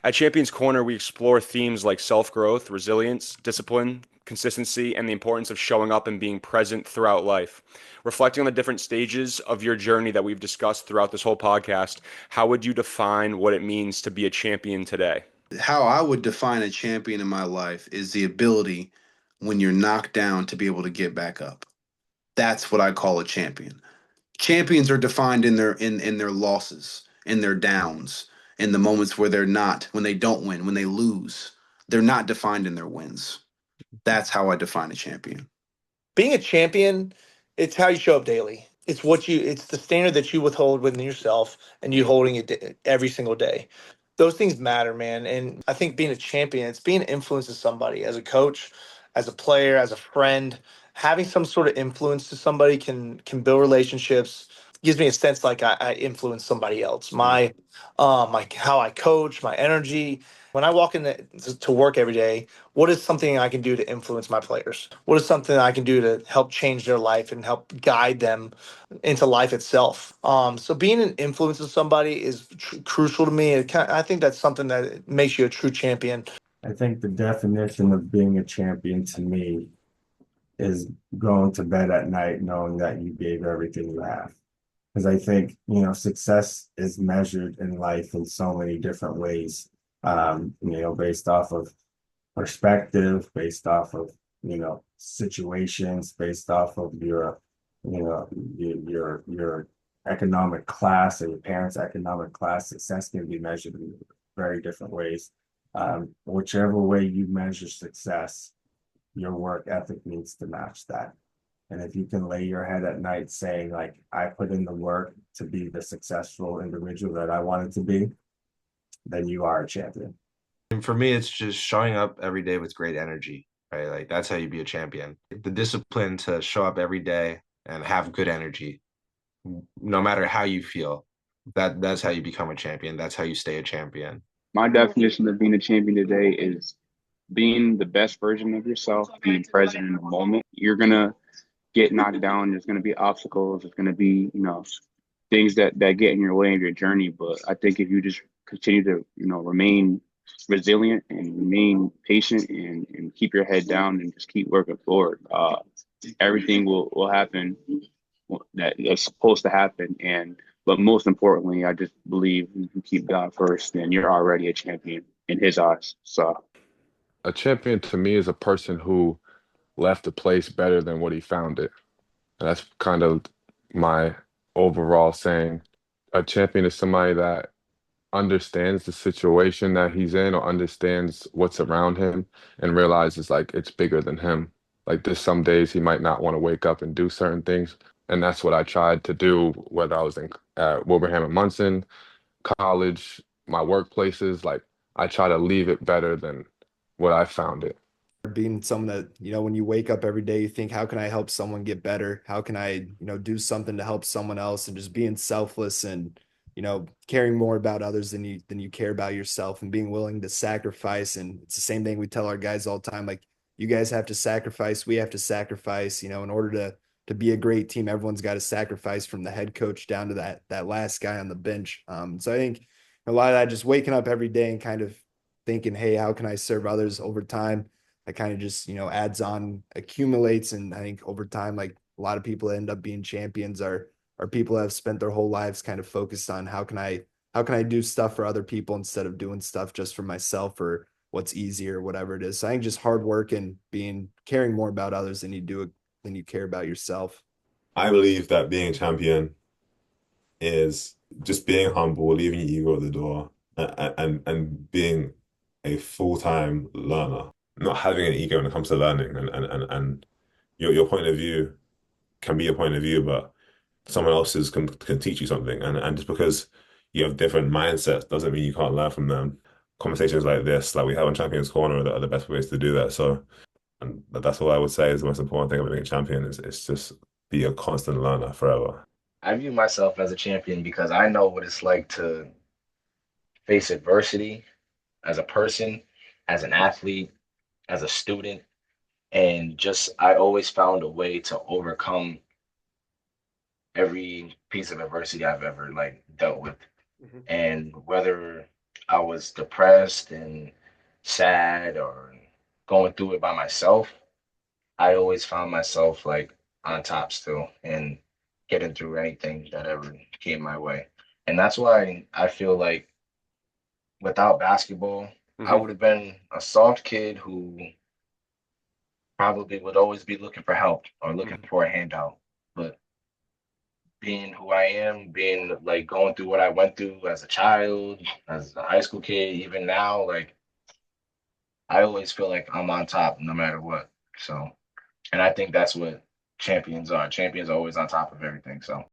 At Champions Corner, we explore themes like self-growth, resilience, discipline, consistency, and the importance of showing up and being present throughout life. Reflecting on the different stages of your journey that we've discussed throughout this whole podcast, how would you define what it means to be a champion today? How I would define a champion in my life is the ability when you're knocked down to be able to get back up. That's what I call a champion. Champions are defined in their losses, in their downs, in the moments where when they don't win, when they lose. They're not defined in their wins. That's how I define a champion. Being a champion, it's how you show up daily. It's the standard that you withhold within yourself and you holding it every single day. Those things matter, man. And I think being a champion, it's being an influence to somebody as a coach, as a player, as a friend. Having some sort of influence to somebody can build relationships. Gives me a sense like I influence somebody else. My how I coach, my energy. When I walk to work every day, what is something I can do to influence my players? What is something I can do to help change their life and help guide them into life itself? So being an influence of somebody is crucial to me. I think that's something that makes you a true champion. I think the definition of being a champion to me is going to bed at night knowing that you gave everything you have. Because I think, success is measured in life in so many different ways, based off of perspective, based off of, situations, based off of you know, your economic class or your parents' economic class. Success can be measured in very different ways. Whichever way you measure success, your work ethic needs to match that. And if you can lay your head at night saying, like, I put in the work to be the successful individual that I wanted to be, then you are a champion. And for me, it's just showing up every day with great energy, right? Like that's how you be a champion. The discipline to show up every day and have good energy, no matter how you feel. That's how you become a champion. That's how you stay a champion. My definition of being a champion today is being the best version of yourself, being present in the moment. You're gonna get knocked down. There's gonna be obstacles. There's gonna be, things that get in your way of your journey. But I think if you just continue to, remain resilient and remain patient and keep your head down and just keep working forward, everything will happen that's supposed to happen. But most importantly, I just believe if you keep God first, then you're already a champion in His eyes. So A champion to me is a person who left a place better than what he found it. And that's kind of my overall saying. A champion is somebody that understands the situation that he's in or understands what's around him and realizes like it's bigger than him. Like there's some days he might not want to wake up and do certain things. And that's what I tried to do, whether I was in Wilbraham and Munson, college, my workplaces. Like I try to leave it better than what I found it. Being someone that, when you wake up every day, you think, how can I help someone get better? How can I, do something to help someone else, and just being selfless and, caring more about others than you care about yourself, and being willing to sacrifice. And it's the same thing we tell our guys all the time. Like, you guys have to sacrifice, we have to sacrifice, in order to be a great team. Everyone's got to sacrifice, from the head coach down to that last guy on the bench. So I think a lot of that, just waking up every day and kind of thinking, hey, how can I serve others over time? That kind of just, adds on, accumulates. And I think over time, like a lot of people that end up being champions are people that have spent their whole lives kind of focused on how can I do stuff for other people instead of doing stuff just for myself or what's easy or whatever it is. So I think just hard work and caring more about others than you care about yourself. I believe that being a champion is just being humble, leaving your ego at the door, and being a full-time learner, not having an ego when it comes to learning, and your point of view can be your point of view, but someone else's can teach you something, and just because you have different mindsets doesn't mean you can't learn from them. Conversations like this, like we have on Champions Corner, are the best ways to do that. So, and that's what I would say is the most important thing about being a champion is just be a constant learner forever. I view myself as a champion because I know what it's like to face adversity as a person, as an athlete, as a student, and just I always found a way to overcome every piece of adversity I've ever like dealt with. And whether I was depressed and sad or going through it by myself, I always found myself like on top still and getting through anything that ever came my way. And that's why I feel like without basketball, I Hmm. would have been a soft kid who probably would always be looking for help or looking Hmm. for a handout. But being who I am, being like going through what I went through as a child, as a high school kid, even now, like I always feel like I'm on top no matter what. So, and I think that's what champions are. Champions are always on top of everything. So.